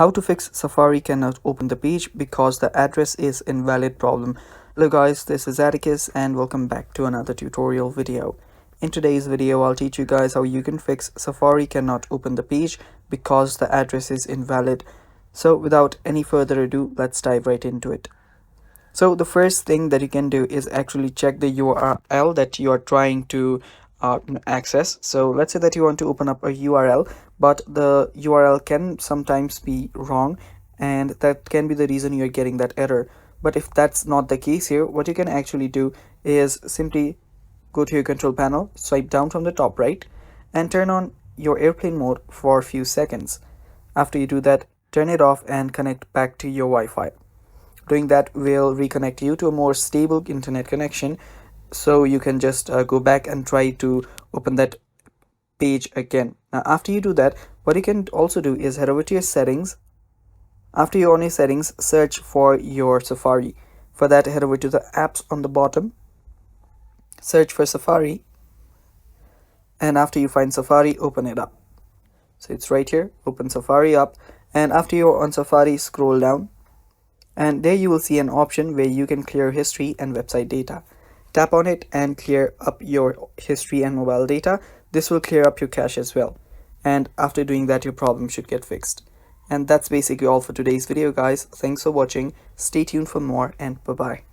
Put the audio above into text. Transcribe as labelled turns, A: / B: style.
A: How to fix Safari cannot open the page because the address is invalid problem. Hello guys, this is Atticus and welcome back to another tutorial video. In today's video, I'll teach you guys how you can fix Safari cannot open the page because the address is invalid. So without any further ado, let's dive right into it. So the first thing that you can do is actually check the URL that you are trying to access. So let's say that you want to open up a URL, but the URL can sometimes be wrong, and that can be the reason you're getting that error. But if that's not the case here, what you can actually do is simply go to your control panel, swipe down from the top right, and turn on your airplane mode for a few seconds. After you do that, turn it off and connect back to your Wi-Fi. Doing that will reconnect you to a more stable internet connection, so you can just go back and try to open that page again. Now after you do that, what you can also do is head over to your settings. After you're on your settings, search for your Safari. For that, head over to the apps on the bottom, search for Safari, and after you find Safari, open it up. So it's right here, open Safari up, and after you're on Safari, scroll down, and there you will see an option where you can clear history and website data. Tap on it and clear up your history and mobile data. This will clear up your cache as well, and after doing that, your problem should get fixed. And that's basically all for today's video, guys. Thanks for watching. Stay tuned for more, and bye bye.